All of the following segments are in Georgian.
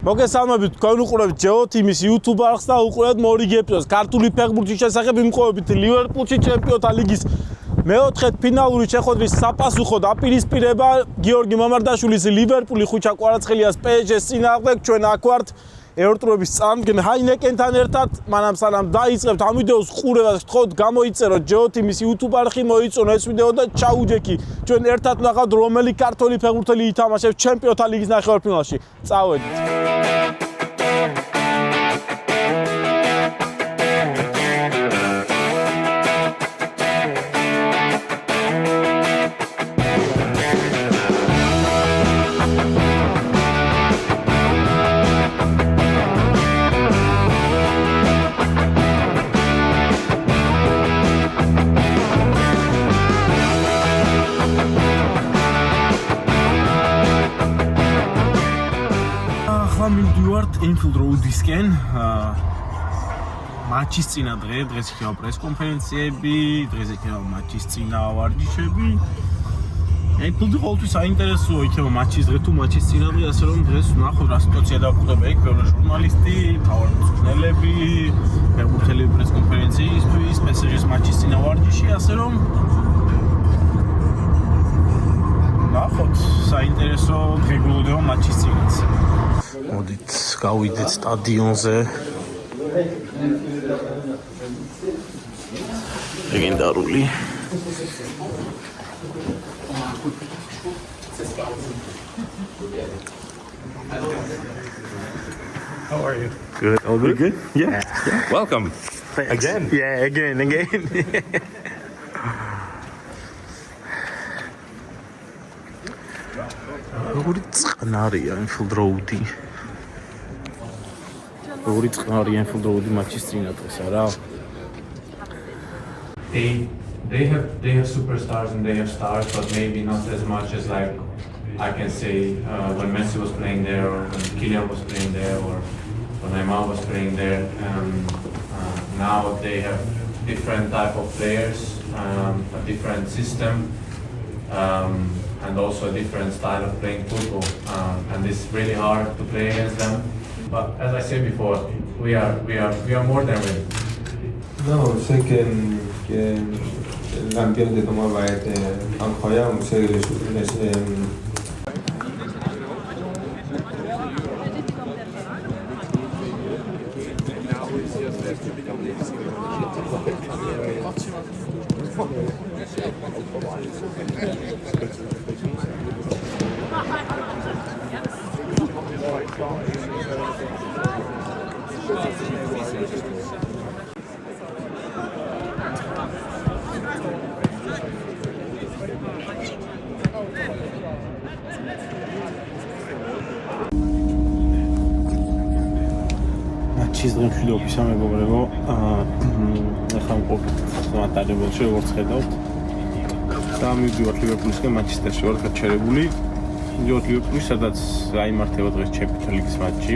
მოგესალმებით, თქვენ უყურებთ GeoTeam-ის YouTube არხს და უყურებთ მორიგი ეპიზოდს ქართული ფეხბურთის შესახებ იმყოფებით ლივერპულში ჩემპიონთა ლიგის მეოთხე ფინალური შეხვედრის საფასუხო დაპირისპირება გიორგი მამარდაშვილის ლივერპული ხუჩა კვარაცხელიას PSG-ს წინააღმდეგ ჩვენ აქ ვართ ევროპის წარმომადგენელ ჰაინეკენთან ერთად მანამ სანამ დაიწყებთ ამ ვიდეოს ყურებას გთხოვთ გამოიწეროთ GeoTeam-ის YouTube არხი მოიწონოთ ეს ვიდეო და ჩაუჯექი ჩვენ ერთად ვნახავთ რომელი ქართველი ფეხბურთელი ითამაშებს ჩემპიონთა ლიგის ნახევარფინალში წავედით Enfield Road-ისკენ მატჩის წინა დღეს იქნება პრეს-კონფერენციები, დღეს იქნება მატჩის წინა ვარჯიშები. Enfield-ი ყოველთვის საინტერესოა იქნება მატჩის დღე თუ მატჩის წინა დღე, ასე რომ დღეს ვნახოთ რა სიტუაცია დაგვხვდება იქ, ბევრი ჟურნალისტი, მთავარი მწვრთნელები, ფეხბურთელები პრეს-კონფერენციისთვის, PSG-ს მატჩის წინა ვარჯიში, ასე რომ ვნახოთ საინტერესო დღე გულდება მატჩის წინაც. მოდით გავიდეთ სტადიონზე. ლეგენდარული. How are you? Good. All good? Good? Yeah. Welcome. Thanks. Again? Yeah, again. როგორი წყნარია Enfield Road-ი. როგორი წყნარია Enfield Road-ი მატჩის წინა დღეს, არა? They have superstars and they have stars, but maybe not as much as like I can say when Messi was playing there, or when Kylian was playing there, or when Neymar was playing there. Now they have different type of players, a different system, and also a different style of playing football. And it's really hard to play against them. But as I said before, we are more than ready. No, sé que el campeón de cómo va a Anjoya, sé que მატჩის დღე მშვიდობისა მეგობრებო. ახლა მოვხმარებელში როგორც ხედავთ. და მივდივართ ლივერპულისკენ მანჩესტერში ვარ გაჩერებული. მივდივართ ლივერპულში, სადაც გაიმართება დღეს ჩემპიონთა ლიგის მატჩი.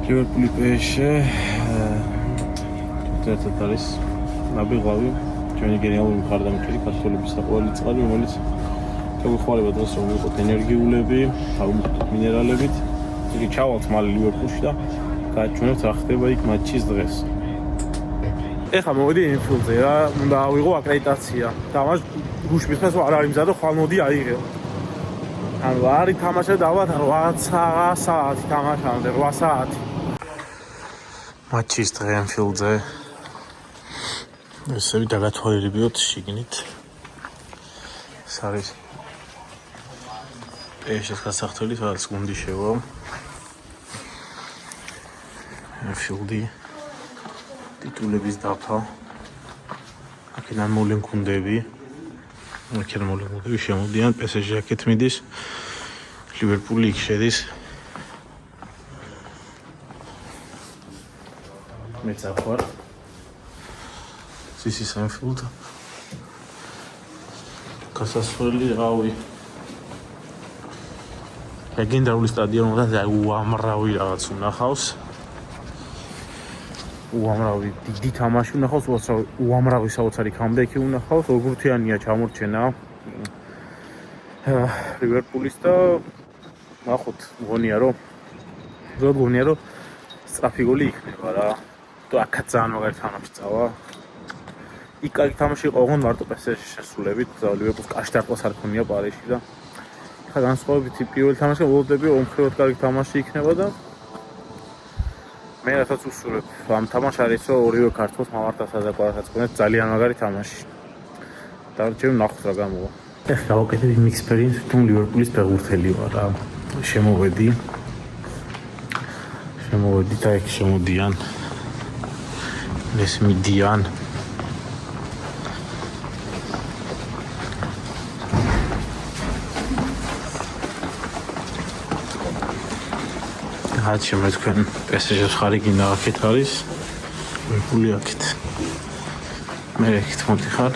ლივერპული PSG ერთად არის ნაბიღვავი, ჩვენი გენიალური მხარდამჭერი ქართველების საყვარელი წყალი, რომელიც გვეხმარება დღეს რომ ვიყოთ ენერგიულები, დავუმტოთ მინერალებით. იგი ჩავალთ მალე ლივერპულში და გაჩვენებთ რა ხდება იქ მატჩის დღეს. ეხლა მოვიდი Enfield-ზე რა, უნდა ავიღო აკრედიტაცია. და მას გუშინ მისხეს არ არის მზადო, ხვალ მოდი აიღეო. ანუ არ ითამაშე დავათ 8 საათი თამაშამდე, 8 საათი. მატჩის დღე Enfield-ზე. ესე დაგათვალიერებიოთ შიგნით. ეს არის PSG-ს გასახდელი, სადაც გუნდი შევა. Enfield-ი ტიტულების დაფა. აქედან მოვლენ გუნდები. აქედან მოვლენ გუნდები შემოდიან, PSG აქეთ მიდის. ლივერპული იქ შედის. მეც აქ ვარ. This is Enfield. გასასვლელი რავი. ლეგენდარული სტადიონი და უამრავი რაღაც უნახავს. უამრავი დიდი თამაში უნახავს, უამრავი საოცარი კამბექი უნახავს, ორგურთიანია ჩამორჩენა ლივერპულის და ნახოთ, მგონია რომ რო გონია რომ სწრაფი გოლი იქნება რა. თუ აქაც ძალიან მაგარი თამაში წავა. იქ კარგი თამაში იყო ოღონდ მარტო PSG-ში შესრულებით, ლივერპულს კარში დარტყმას არ ქონია პარიზში და ხა განსხვავებითი პირველი თამაში ვლოდები ომხრივად კარგი თამაში იქნება და მე რასაც უსურვებ ამ თამაშს რომ ორივე ქართველს მამართასაც და ყველასაც ქონდეს ძალიან მაგარი თამაში. დარჩევ ნახოთ რა გამოვა. ეხლა ვაკეთებ იმ ექსპერიენსს თუმ ლივერპულის ფეხბურთელი ვარ რა. შემოვედი და იქ შემოდიან. ეს მიდიან. რაც შემოგვიყვენ PSG-ს ხარი გინდა აქეთ არის. ლივერპული აქეთ. მე იქით მოდიხარ.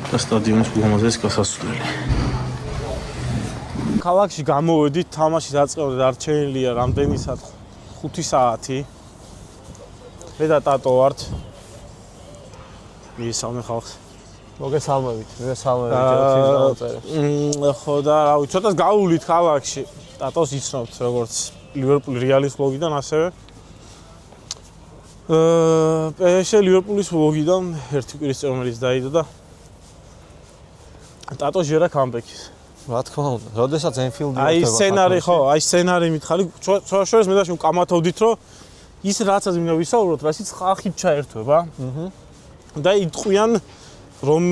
და სტადიონის უღმაზეს გასასვლელი. ქალაქში გამოვედით, თამაში დაწყევდა დარჩენილია რამდენი საათი? 5 საათი. მე და ტატო ვართ. მისალმე ხალხს. მოგესალმებით, მე ხო და რა ვიცი, ცოტას გავუვლით ქალაქში. ტატოს იცნობთ როგორც ლივერპული რეალის ვლოგიდან ასევე. PSG ლივერპულის ვლოგიდან ერთი კვირის წინ რომელიც დაიდო და ტატო ჟერა კამბექის. რა თქმა უნდა, როდესაც ენფილდი აი სცენარი ხო, აი სცენარი მითხარი, შორს მე და შენ კამათოვდით რომ ის რაცაც მინდა ვისაუბროთ, რასიც ხალხით ჩაერთვება. და იტყვიან რომ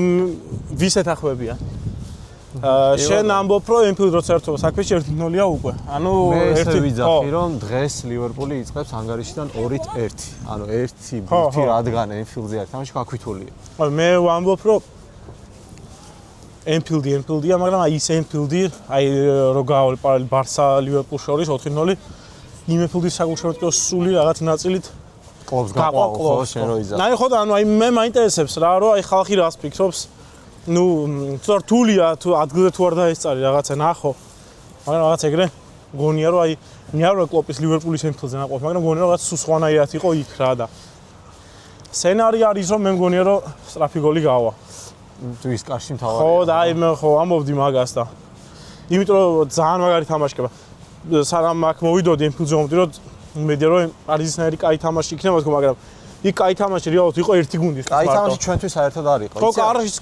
ვის ეთახვებიან. შენ ამბობ რომ ენფილდ როცა ერთობა საქმეში 1-0-ია უკვე. ანუ ერთი ვიძახი რომ დღეს ლივერპული იწყებს ანგარიშიდან 2-1. ანუ ერთი ბურთი რადგან ენფილდზე არის, თამაში გაქვითულია. მე ვამბობ რომ ენფილდია, მაგრამ აი ის ენფილდი, აი რო გავალ ბარსა ლივერპულ შორის 4-0 იმ ენფილდის საგულშემატკივრო სული რაღაც ნაწილით კლუბს გაყვაო ხო შენ რო იზახ. ნაი ხო და ანუ აი მე მაინტერესებს რა რომ აი ხალხი რას ფიქრობს. ნუ თუ რთულია თუ ადგილზე თუ არ დაესწარი რაღაცა ნახო. მაგრამ რაღაც ეგრე გონია რომ აი მე არ ვარ კლოპის ლივერპულის ენფილდზე ნაყოფ, მაგრამ გონია რომ რაღაც სუსხანაირად იყო იქ რა და სცენარი არის რომ მე მგონია რომ სწრაფი გოლი გავა. თუ ის კარში მთავარია. ხო და აი მე ხო ამბობდი მაგას და იმიტომ რომ ძალიან მაგარი თამაში ხება. სანამ აქ მოვიდოდი ენფილდზე მომდი რომ იმედია რომ პარიზისნაირი კაი თამაში იქნება თქო, მაგრამ იქ კაი თამაში რეალურად იყო ერთი გუნდის. კაი თამაში ჩვენთვის საერთოდ არ იყო. ხო,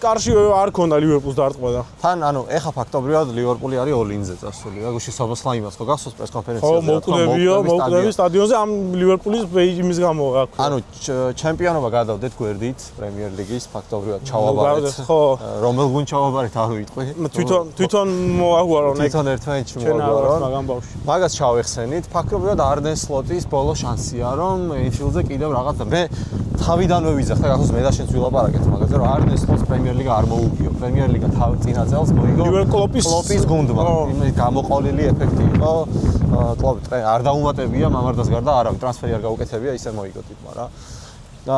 კარში არ ქონდა ლივერპულს დარტყმა და. თან ანუ ეხა ფაქტობრივად ლივერპული არის all-in-ზე წასული. გუშინ სობოსლაი იმას ხო გახსოვს პრეს-კონფერენციაზე. ხო, მოვკვდები სტადიონზე ამ ლივერპულის იმის გამო რა. ანუ ჩემპიონობა გადავდეთ გვერდით პრემიერ ლიგის ფაქტობრივად ჩავაბარეთ. ხო. რომელ გუნდ ჩავაბარეთ არ ვიტყვი. თვითონ მოაგვარონ ეგ. თვითონ ერთმანეთში მოაგვარონ. მაგამ ბავშვი. მაგას ჩავეხსენით. ფაქტობრივად არდენ სლოტის ბოლო შანსია რომ ენფილდზე კიდევ რაღაცა მე თავიდანვე ვიზახ და გახსოვს მე და შენც ვილაპარაკეთ მაგაზე რომ არდენ სლოტს პრემიერ ლიგა არ მოუგიო. პრემიერ ლიგა წინა წელს მოიგო კლოპის გუნდმა. იმის გამოყოლილი ეფექტი იყო. კლუბი არ დაუმატებია მამარდას გარდა არავინ ტრანსფერი არ გაუკეთებია ისე მოიგო თვითმა რა. და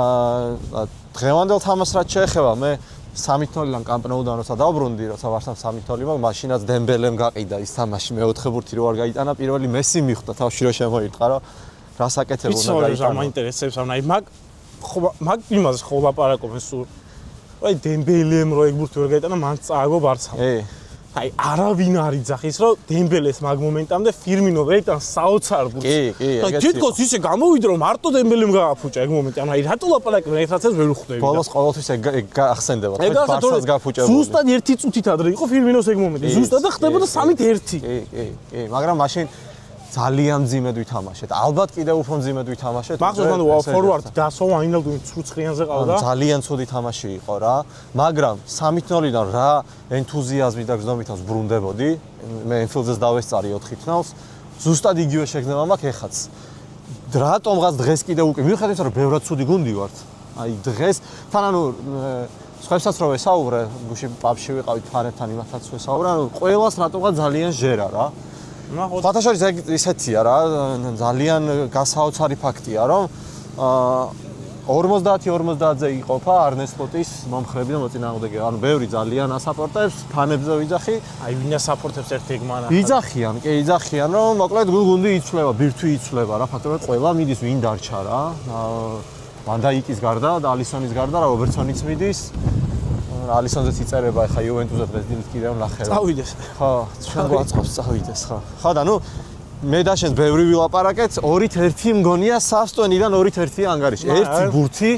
დღევანდელ თამაშს რაც შეეხება მე 3-0-დან კამპნოუდან როცა დავბრუნდი, როცა ვარსამ 3-0 მაგ მაშინაც დემბელემ გაყიდა ის თამაში მეოთხე ბურთი რო არ გაიტანა, პირველი მესი მიხვდა თავში რო შემოირტყა რომ რას აკეთებ უნდა გაიტანა. ის მაინტერესებს ამ აი მაგ იმას ხო ლაპარაკობენ სულ. აი დემბელემ რო ეგ ბურთი ვერ გაიტანა, მან წააგო ბარსამ. აი არავინ არ იძახის რომ დემბელეს მაგ მომენტამდე ფირმინო ვერ იტანს საოცარ ბურთს. კი, ეგეთი. თითქოს ისე გამოვიდა რომ მარტო დემბელემ გააფუჭა ეგ მომენტი. ანუ აი რატო ლაპარაკობენ ერთ რაცას ვერ უხვდები. ბოლოს ყოველთვის ეგ გახსენდება. თქვენ ბარსას გაფუჭებული. ზუსტად ერთი წუთით ადრე იყო ფირმინოს ეგ მომენტი. ზუსტად და ხდებოდა 3-1. კი, მაგრამ მაშინ ძალიან მძიმედ ვითამაშეთ. ალბათ კიდევ უფრო მძიმედ ვითამაშეთ. მახსოვს ანუ ფორვარდ დასო აინალდუმი ცუცხრიანზე ყავდა. ძალიან ცუდი თამაში იყო რა. მაგრამ 3-0-დან რა ენთუზიაზმი და გზნობითაც ბრუნდებოდი. მე ენფილდზეს დავესწარი 4-0-ს. ზუსტად იგივე შეგნება მაქვს ეხაც. რატომღაც დღეს კიდევ უკვე მიუხედავად რომ ბევრად ცუდი გუნდი ვართ. აი დღეს თან ანუ სხვებსაც რო ვესაუბრე, გუშინ პაბში ვიყავით ფარებთან იმათაც ვესაუბრე, ანუ ყველას რატომღაც ძალიან ჟერა რა. ფათაშორის ეგ ისეთია რა, ძალიან გასაოცარი ფაქტია, რომ 50-50-ზე იყოფა არნე სლოტის მომხრები და მოწინააღმდეგე. ანუ ბევრი ძალიან ასაპორტებს, ფანებზე ვიძახი. აი ვინა საპორტებს ერთ ეგმანა. იძახიან, კი იძახიან, რომ მოკლედ გუნდი იცვლება, ბირთვი იცვლება რა, ფაქტობრივად ყველა მიდის ვინ დარჩა რა. ვანდაიკის გარდა და ალისონის გარდა რა რობერტსონიც მიდის. ალისონზეც იწერება ახლა იუვენტუსზე დღეს დილით კიდევ ნახე რა. წავიდეს. ხო, ჩვენ გვაწყობს წავიდეს ხო. ხო და ნუ მე და შენ ბევრი ვილაპარაკეთ, 2-1 მგონია სასტონიდან 2-1 ანგარიში. ერთი ბურთი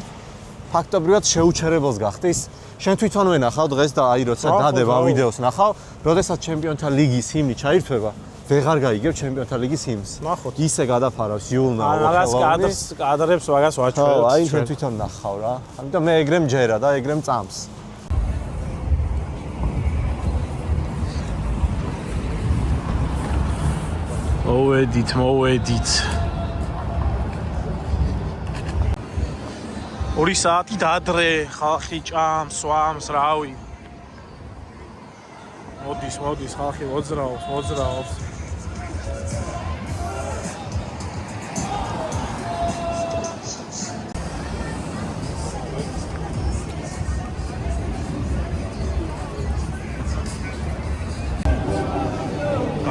ფაქტობრივად შეუჩერებელს გახდის. შენ თვითონვე ნახავ დღეს და აი როცა დადებ ამ ვიდეოს ნახავ, როდესაც ჩემპიონთა ლიგის ჰიმნი ჩაირთვება, ვეღარ გაიგებ ჩემპიონთა ლიგის ჰიმნს. ნახოთ. ისე გადაფარავს იულნა მაგას კადრებს მაგას ვაჩვენებ. აი შენ თვითონ ნახავ რა. ამიტომ მე ეგრე მჯერა და ეგრე მწამს. მოვედით. 2 საათი დაადრე, ხალხი ჭამს, სვამს, რავი. მოდის, ხალხი მოძრაობს.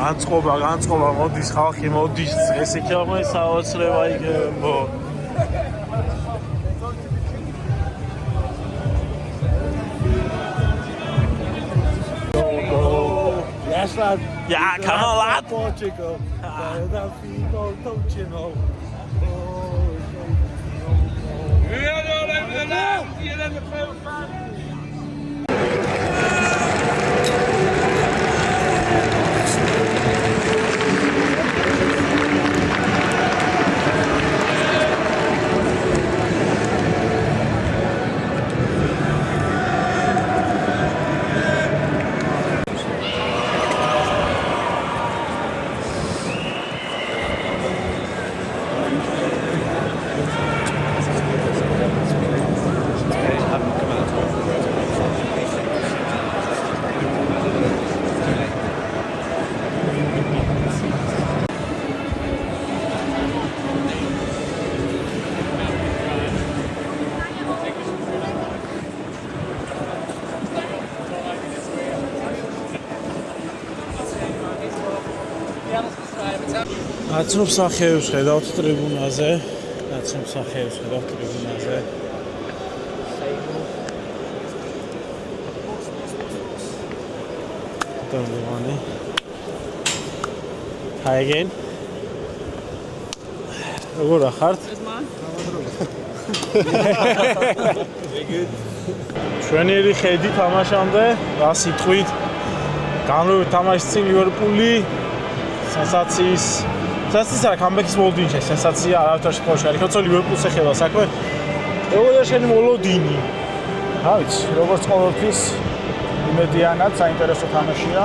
განწყობა, მოდის ხალხი, ეს იქნება საოცრება იქნება. Yeah, come on, lad. Portugal. The people touching all. Აცნობ სახეებს ხედავთ ტრიბუნაზე. Don't Hi again. როგორ ახართ? ჩვენიერი ხედი თამაშამდე, რა სიტყვით. გამოვიდა თამაშის წინ ლივერპული სენსაციის არა კამბექის მოლოდინი სენსაცია არავითარ შემთხვევაში არ იქნება ლივერპულს ეხება საქმე როგორია შენი მოლოდინი რა ვიცი როგორც ყოველთვის იმედიანად საინტერესო თამაშია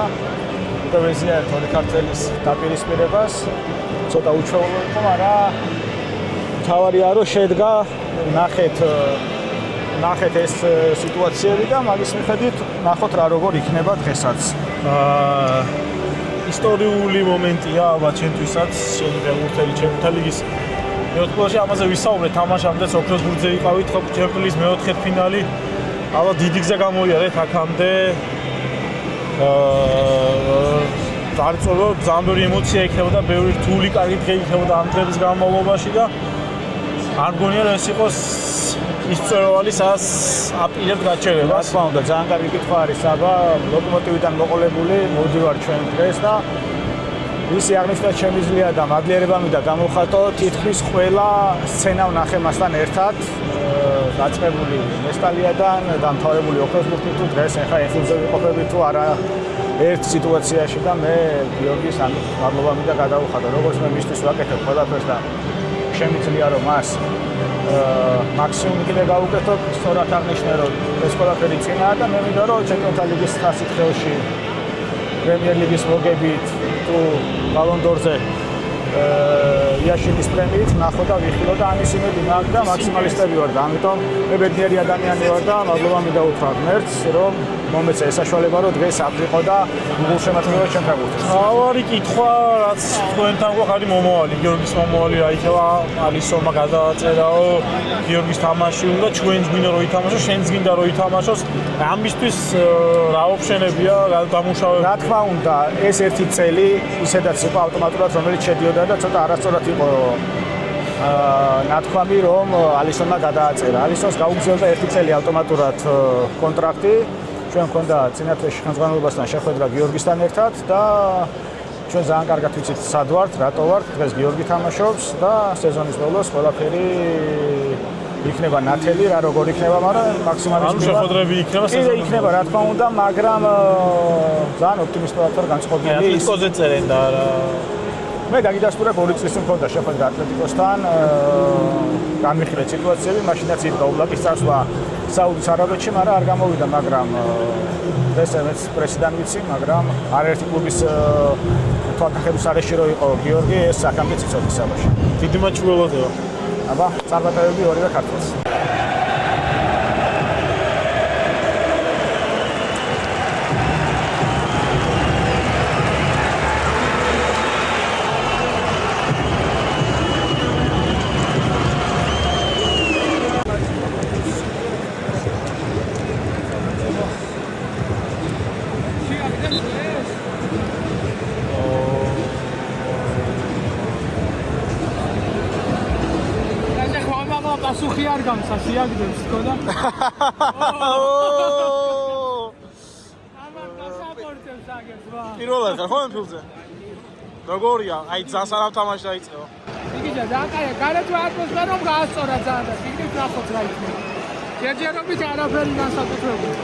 პროვინცია თორე ქართლის დაპირისპირებას ცოტა უჩვეულო იყო მაგრამ თავარია რომ შედგა ნახეთ ეს სიტუაციები და მაგის მიხედვით ნახოთ რა როგორ იქნება დღესაც ისტორიული მომენტია ალბათ ჩემთვისაც შენი ფეხბურთელი ჩემპიონთა ლიგის მეოთხეში ამაზე ვისაუბრეთ თამაშამდე ოქროს ბურთზე ვიყავით ხო ჩემპიონთა ლიგის მეოთხე ფინალი ალბათ დიდი გზა გამოიარეთ აქამდე დარწმუნდა ძალიან ბევრი ემოცია იქნებოდა ბევრი რთული კარგი დღე იქნებოდა ამ დღის განმავლობაში და არ მგონია რომ ეს იყოს ის წვერვალი სადაც აპირებთ გაჩერებას. რა თქმა უნდა, ძალიან კარგი კითხვა არის საბა, ლოკომოტივიდან მოყოლებული მოვდივარ ჩვენ დღეს და ისი აღნიშნა შემიძლია და მადლიერება მინდა გამოვხატო თითქმის ყველა სცენა ვნახე მასთან ერთად დაწყებული მესტალიადან დამთავრებული ოქროს ბურთით თუ დღეს ახლა ეხილზე ვიყოფები თუ არა ერთ სიტუაციაში და მე გიორგის ამით მადლობა მინდა გადავხატო როგორც მე მისთვის ვაკეთებ ყველაფერს და შემიძლია რომ მას მაქსიმუმი კიდე გავუკეთო, სწორად აღნიშნე რომ ეს ყველაფერი წინაა და მე მინდა რომ ჩემპიონთა ლიგის თასითრეში პრემიერ ლიგის მოგებით თუ ბალონ დორზე იაშინის პრემიით ნახო და ვიხილო და ამის იმედი მაქვს და მაქსიმალისტები ვარ და ამიტომ მე ბედნიერი ადამიანი ვარ და მადლობა მინდა უთხრა ღმერთს რომ მომეწე ეს საშუალება რომ დღეს აფრიყო და გულშემატკივრება ჩვენ ფეხბურთს. ავარი კითხვა რაც თქვენთან გვაქვს მომავალი გიორგის მომავალი რა იქნება ალისონმა გადააწერაო გიორგის თამაში უნდა ჩვენს გვინდა რომ ითამაშო შენს გინდა რომ ითამაშოს ამისთვის რა ოფშენებია დამუშავება რა თქმა უნდა ეს ერთი წელი ისედაც იყო ავტომატურად რომელიც შედიოდა და ცოტა არასწორად იყო ნათქვამი რომ ალისონმა გადააწერა ალისონს გაუგზავნა ერთი წელი ავტომატურად კონტრაქტი ჩვენ მქონდა წინათლეში ხელმძღვანელობასთან შეხვედრა გიორგისთან ერთად და ჩვენ ძალიან კარგად ვიცით სად ვართ, რატო ვართ, დღეს გიორგი თამაშობს და სეზონის ბოლოს ყველაფერი იქნება ნათელი, რა როგორ იქნება, მაგრამ მაქსიმალიზება. ანუ შეხვედრები იქნება სეზონის ბოლოს. იქნება, რა თქმა უნდა, მაგრამ ძალიან ოპტიმისტურად ვარ განწყობილი. ატლეტიკოზე წერენ და მე გაგიდასტურებ 2 წლის მქონდა შეხვედრა ატლეტიკოსთან, განვიხილე სიტუაციები, მაშინაც იდგა უბლაკის წასვლა საუდის არაბეთში, მაგრამ არ გამოვიდა, მაგრამ დღეს მეც პრესიდან ვიცი, მაგრამ არაერთი კლუბის თვალთახედვის არეში რო იყო გიორგი, ეს აქამდე ციცოთი საბაში. დიდი მატჩი ველოდება. აბა, წარმატებები ორივე ქართველს. პასუხი არ გამცა, შეაგდებს თქო და. ამან გასაპორტებს აგებს ვა. პირველად ხარ ხო ამ ფილმზე? როგორია? აი ძალიან არ თამაში დაიწყო. იგიჯა დააკარია, გარეთ ატმოსფერო გაასწორა ძალიან და შიგნით ნახოთ რა იქნება. ჯერჯერობით არაფერი განსაკუთრებული.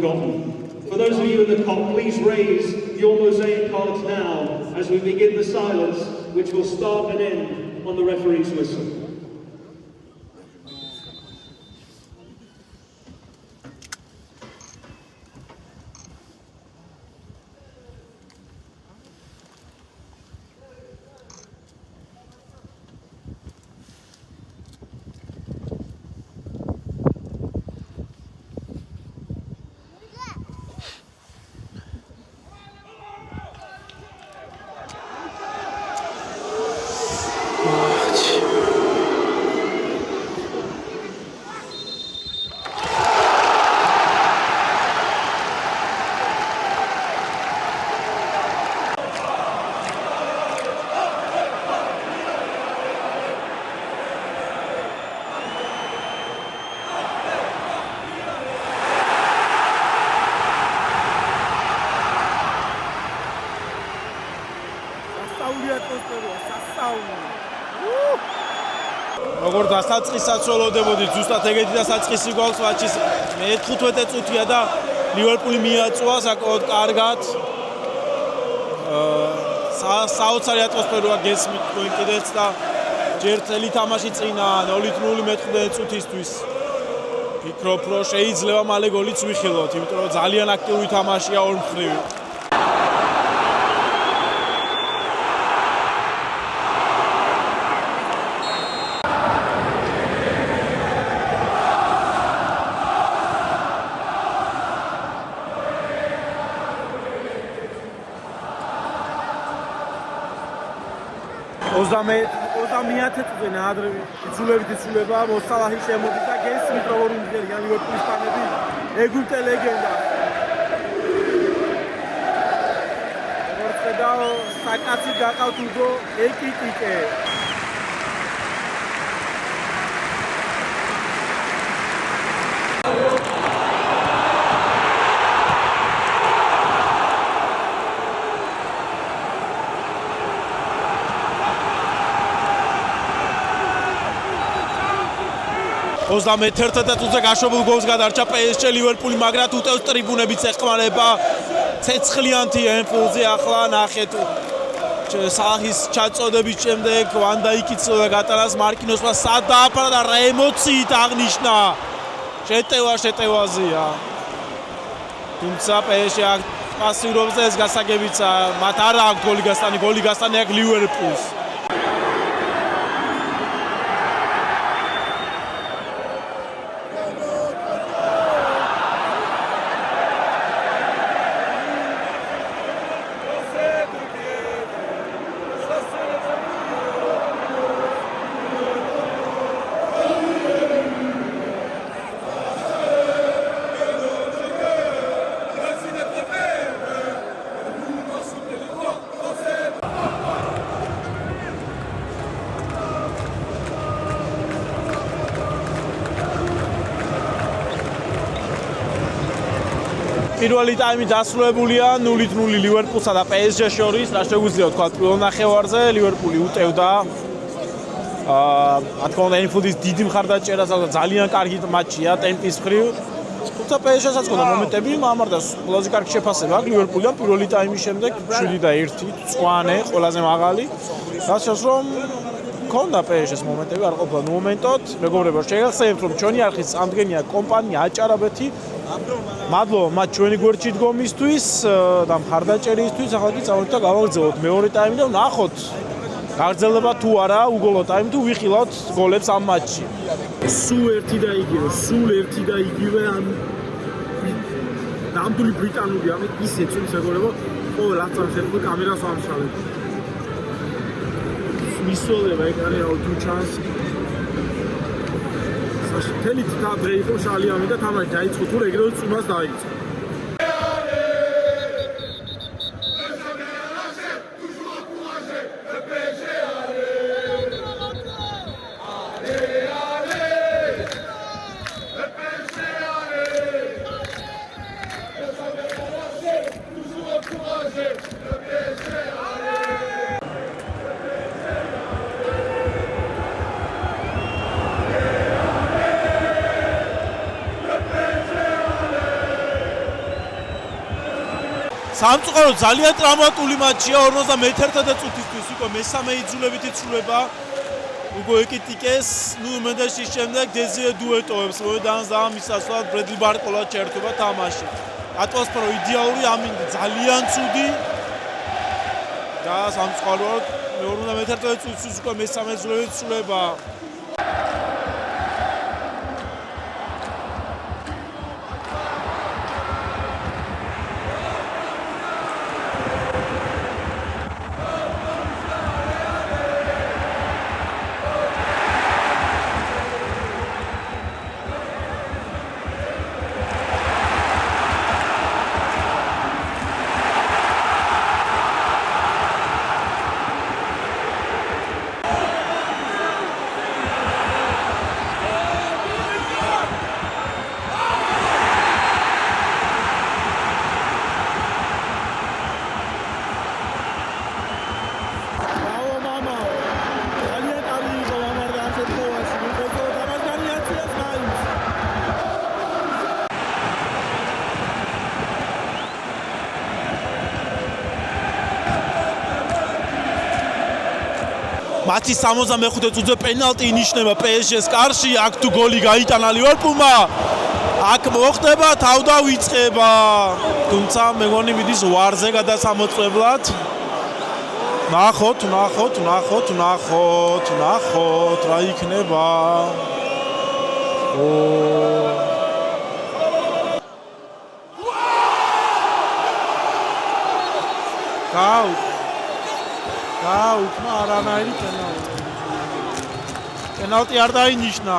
forgotten. For those of you in the cop, please raise your mosaic cards now as we begin the silence, which will start and end on the referee's whistle. როგორ დასაწყისაც ველოდებოდი, ზუსტად ეგეთი დასაწყისი გვაქვს მატჩის მე-15 წუთია და ლივერპული მიაწვა საკმაოდ კარგად. საოცარი ატმოსფეროა გესმით თქვენ კიდეც და ჯერ წელი თამაში წინა 0-0 მე-15 წუთისთვის. ფიქრობ, რომ შეიძლება მალე გოლიც ვიხილოთ, იმიტომ რომ ძალიან აქტიური თამაშია ორმხრივი. წუთზე ნაადრევი იცულებით იცულება მოსალაჰი შემოდიდა გესმით როგორ უმჯერია ლივერპულის ფანები ეგვიპტე ლეგენდა როგორც ხედავ საკაცი გაკავთ უგო ეკიტიკე წუთზე გაშვებულ გოლს გადარჩა PSG ლივერპული, მაგრამ უტევს ტრიბუნებიც ეხმარება ცეცხლიანთი ენფილდზე. ახლა ნახეთ სალაჰის ჩაწოდების შემდეგ ვან დაიკიც გატარას მარკინოსმა სად დააფარა და რა ემოციით აღნიშნა. შეტევაზეა. თუმცა PSG პასიურობს და ეს გასაგებიცა. მათ არ აქვს გოლი გასტანი აქვს ლივერპულს. პირველი ტაიმი დასრულებულია 0-0 ლივერპულსა და PSG-ს შორის. რა შეგვიძლია ვთქვა პირველ ნახევარზე? ლივერპული უტევდა. რა თქმა უნდა, ენფილდის დიდი მხარდაჭერას აქვს და ძალიან კარგი მატჩია ტემპის მხრივ. თუმცა PSG-საც ჰქონდა მომენტები, მაგრამ ყველაზე კარგი შეფასება აქვს ლივერპულიდან პირველი ტაიმის შემდეგ 7-1 წვანე, ყველაზე მაღალი. რასაც რომ ჰქონდა PSG-ს მომენტები, არ ყოფილა მომენტოდ. მეგობრებო, შეგახსენებთ, რომ ჩვენი არხის წამდგენია კომპანია აჭარაბეთი. მადლობა მათ ჩვენი გვერდში დგომისთვის და მხარდაჭერისთვის. ახლა კი წავედით და გავაგრძელოთ მეორე ტაიმი და ვნახოთ გაგრძელდება თუ არა უგოლო ტაიმი თუ ვიხილავთ გოლებს ამ მატჩში. სულ ერთი და იგივე ან ნამდვილი ბრიტანული ამით ისე წუნს ეგოლებო ყოველ აღწამშენებო კამერას ამშალებ. მისოლება ეკრანეაო თუ ჩანს თელით და დრეიკო შალიამი და თამაში დაიწყო თუ ეგრევე წუნას დაიწყო. სამწუხაროდ ძალიან ტრამატული მატჩია 51 წუთისთვის უკვე მესამე იძულებით იცვლება უგო ეკიტიკეს მენდეშის შემდეგ დეზიე დუეტოებს მოედანს და ამის ასვლად ბრედლი ბარკოლა ჩერდება თამაში ატმოსფერო იდეალური ამინდი ძალიან ცუდი და სამწუხაროდ 51 წუთისთვის უკვე მესამე იძულებით იცვლება მათი 65 წუთზე პენალტი ინიშნება PSG-ს კარში, აქ თუ გოლი გაიტანა ლივერპულმა, აქ მოხდება თავდავიწყება. თუმცა მეგონი მიდის ვარზე გადასამოწმებლად. ნახოთ, რა იქნება. გაუთმა არანაირი პენალტი არ დაინიშნა.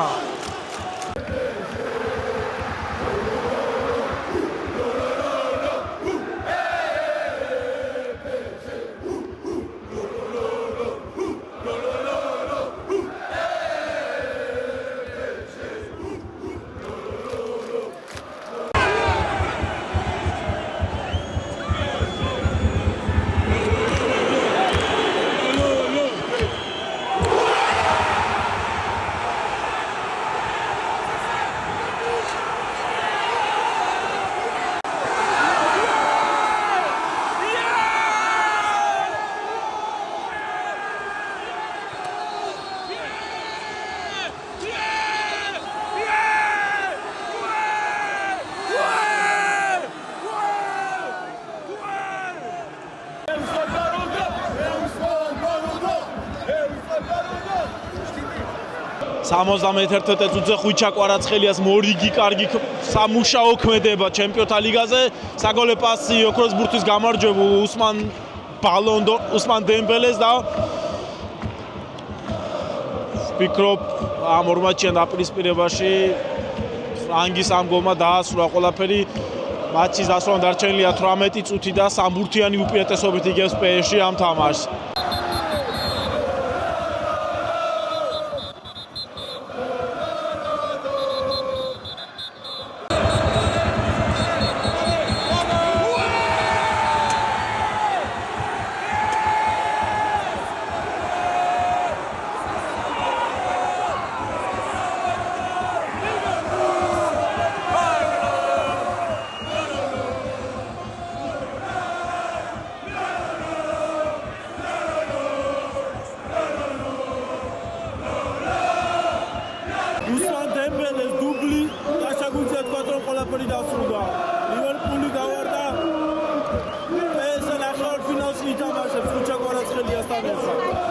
სამოცდამეთერთმეტე წუთზე ხვიჩა კვარაცხელიას მორიგი კარგი სამუშაო ქმედება ჩემპიონთა ლიგაზე. საგოლე პასი ოქროს ბურთის გამარჯვებულ უსმან დემბელეს და ვფიქრობ ამ ორ მატჩიან დაპირისპირებაში ფრანგის ამ გოლმა დაასრულა ყველაფერი. მატჩის დასრულამდე დარჩენილია 18 წუთი და სამბურთიანი უპირატესობით იგებს PSG ამ თამაშს. უსმან დემბელეს დუბლი და შეგვიძლია თქვათ რომ ყველაფერი დასრულდა. ლივერპული გავარდა ეს ნახევარფინალში ითამაშებს ხვიჩა კვარაცხელიასთან ერთად.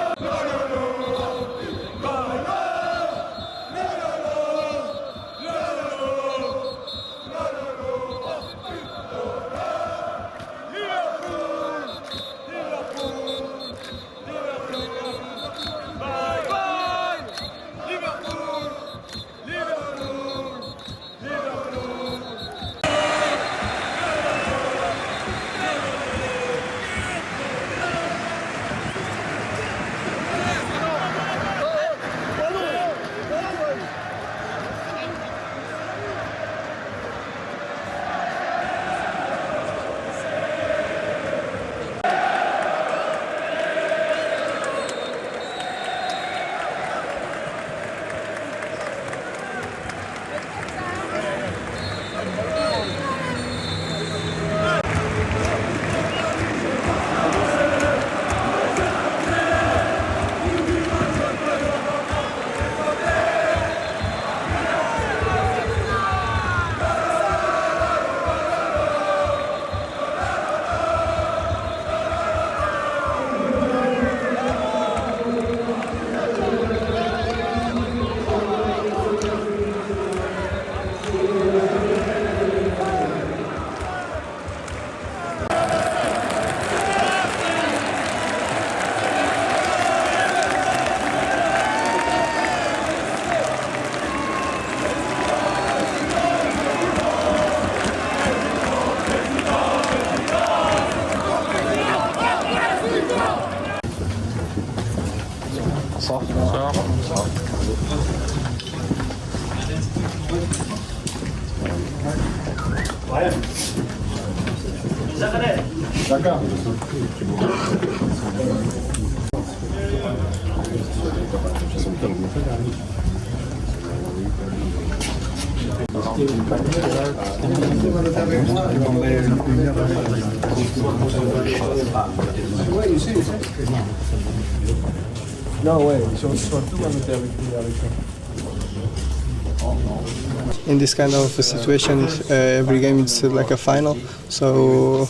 In this kind of situation, every game is like a final. So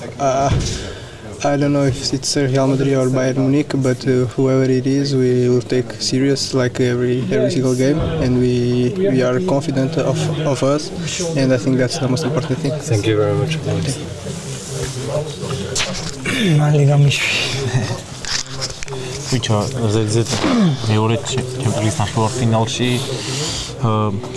I don't know if it's Real Madrid or Bayern Munich, but whoever it is, we will take serious like every single game, and we are confident of us, and I think that's the most important thing. Thank you very much. Ვიჩა ზედზედ მეორე ჩემპიონის ნახევარფინალში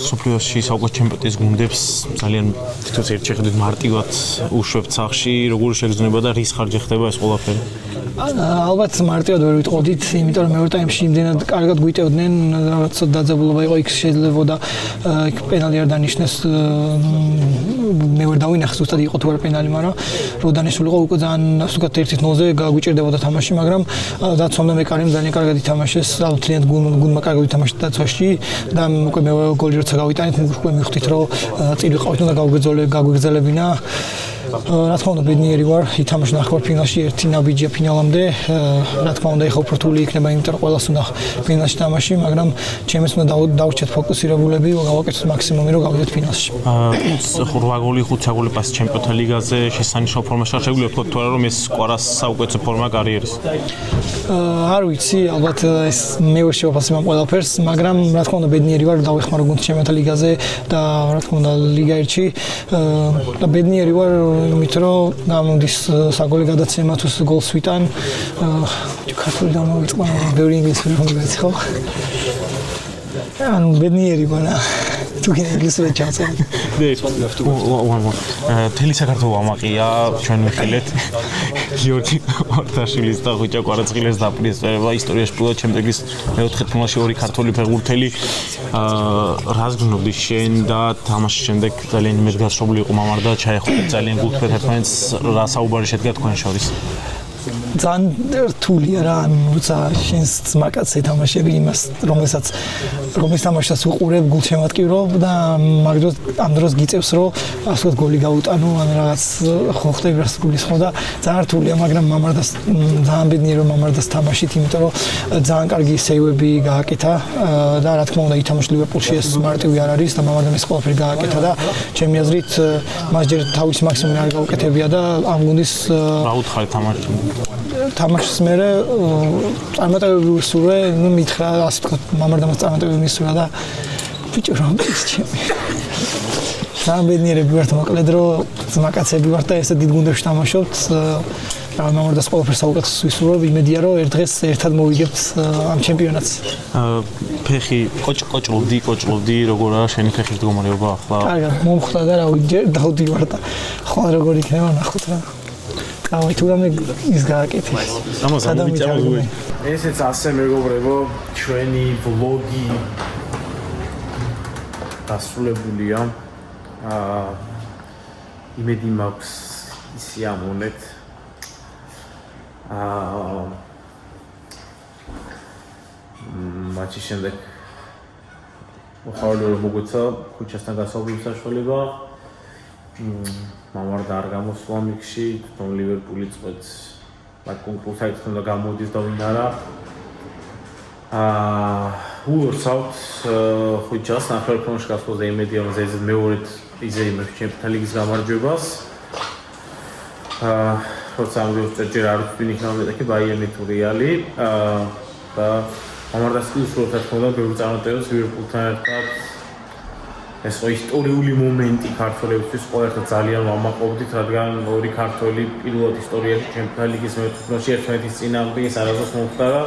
სუპრიოსში საუკეთესო ჩემპიონის გუნდებს ძალიან თითოეულ ერთ შეხედვით მარტივად უშვებთ სახში, როგორ შეგრძნება და რის ხარჯი ხდება ეს ყველაფერი? ალბათ მარტივად ვერ ვიტყოდით, იმიტომ რომ მეორე ტაიმში იმდენად კარგად გვიტევდნენ, რაღაც დაძაბულობა იყო, იქ შეიძლებოდა პენალი არ დანიშნეს, მე ვერ დავინახე ზუსტად იყო თუ არა პენალი, მაგრამ რო დანიშნულიყო უკვე ძალიან ზოგადად 1-0-ზე გაგვიჭირდებოდა თამაში, მაგრამ დაცვამდა მეკარიმ ძალიან კარგად ითამაშეს, ალბათ გუნდმა კარგად ითამაშა დაცვაში და უკვე მე გოლი როცა გავიტანეთ, უკვე მივხვდით რომ წინ ვიყავით და გაგვიგრძელებინა. რა თქმა უნდა ბედნიერი ვარ, ითამაშე ნახევარფინალში ერთი ნაბიჯია ფინალამდე. რა თქმა უნდა ეხა უფრო რთული იქნება, იმიტომ რომ ყველას უნდა ფინალში თამაში, მაგრამ ჩემს უნდა დავრჩეთ ფოკუსირებულები, გავაკეთოთ მაქსიმუმი რომ გავიდეთ ფინალში. 8 გოლი, 5 გოლი პასი ჩემპიონთა ლიგაზე შესანიშნავ ფორმაში არ შეგვიძლია ვთქვათ თუ არა რომ ეს კვარას საუკეთესო ფორმა კარიერის. არ ვიცი, ალბათ ეს მე ვერ შევაფასებ ამ ყველაფერს, მაგრამ რა თქმა უნდა ბედნიერი ვარ დავეხმარო გუნდს ჩემპიონთა ლიგაზე და რა თქმა უნდა ლიგა 1-ში და ბედნიერი ვარ იმით რომ გამოდის საგოლე გადაცემა თუ გოლს ვიტან. ქართული დამოვიწყდა, ბევრი ინგლისური მომიგეც ხო? ანუ ბედნიერი ვარ. თუ ინგლისურად ჩავწერე. თელი საქართველო ამაყია ჩვენ ვიხილეთ. გიორგი ორთაშვილის და ხუჭა კვარაცხელეს დაპირისპირება ისტორიაში პირველად ჩემპიონის მეოთხე ფინალში ორი ქართული ფეხბურთელი. რას გრძნობდი შენ და თამაშის შემდეგ ძალიან მეგრასრობილი იყო მამარდა, ჩაეხუტეთ ძალიან გულთბეთ ერთმანეთს, რა საუბარი შედგა თქვენ შორის? ძალიან რთულია რა, როცა შენს ძმაკაც ეთამაშები იმას, რომლის თამაშსაც უყურებ, გულშემატკივრობ და მაგდროს ამ დროს გიწევს რომ ასე გოლი გაუტანო, ან რაღაც ხო ხდება რას გულისხმობ და ძალიან რთულია, მაგრამ მამარდას ძალიან ბედნიერი რომ მამარდას თამაშით, იმიტომ რომ ძალიან კარგი სეივები გააკეთა და რა თქმა უნდა ითამაშა ლივერპულში ეს მარტივი არ არის და მამარდამ ეს ყველაფერი გააკეთა და ჩემი აზრით მას ჯერ თავის მაქსიმუმი არ გაუკეთებია და ამ გუნდის რა უთხარი თამაში? თამაშის მერე წარმატებები ვისურვე, ნუ მითხრა ასე თქვა მამარდამას წარმატებები მისურვა და ბიჭო რა მის ჩემი. ძალიან ბედნიერები ვართ მოკლედ რომ ძმაკაცები ვართ და ესე დიდ გუნდებში თამაშობთ. რა მამარდას ყველაფერს საუკეთესოს ვისურვებ, იმედია რომ ერთ დღეს ერთად მოვიგებთ ამ ჩემპიონატს. ფეხი კოჭლობდი, როგორ არა შენი ფეხის მდგომარეობა ახლა? კარგად, მომხვდა და რავი, ჯერ დავდივარ და ხვალ როგორ იქნება ნახოთ რა. აი თუ რამე ის გააკეთე. ესეც ასე მეგობრებო, ჩვენი ვლოგი დასრულებულია. იმედი მაქვს ისი ამონეთ. მატჩის შემდეგ მოხალხე რომ მოგვეცა ქუჩასთან გასავლის საშუალება. მამარდა არ გამოსვლა მიქში, თვითონ ლივერპული წვეთ მაგ კონკურსთან და გამოდის და ვინ არა. უორსაუთ ხუჩას ნახევარფინალში გასვლაზე იმედია რომ ზედიზედ მეორედ იზეიმებს ჩემპიონთა ლიგის გამარჯვებას. როცა ამგვარად ჯერ არ ვთვლი იქნება კი ბაიერნი თუ რეალი და მამარდას კი უსურვოთ რა თქმა უნდა ბევრი წარმატებებს ლივერპულთან ერთად. ეს ისტორიული მომენტი ქართველებისთვის ყოველთვის ძალიან ვამაყობდით, რადგან ორი ქართველი პირველად ისტორიაში ჩემპიონთა ლიგის მეოთხეფინალში ერთმანეთის წინააღმდეგ ეს არასდროს მომხდარა.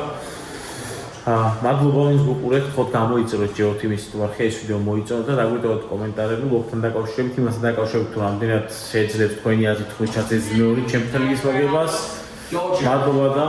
მადლობა ვინც გუყურეთ, ხოთ გამოიწეროთ ჯეოთიმის თუ არხე ეს ვიდეო მოიწონოთ და დაგვიტევოთ კომენტარები ლოგთან დაკავშირებით, იმასთან დაკავშირებით თუ რამდენად შეეძლებს თქვენი აზრით ხუჩას ეს მეორე ჩემპიონთა ლიგის მოგებას. მადლობა და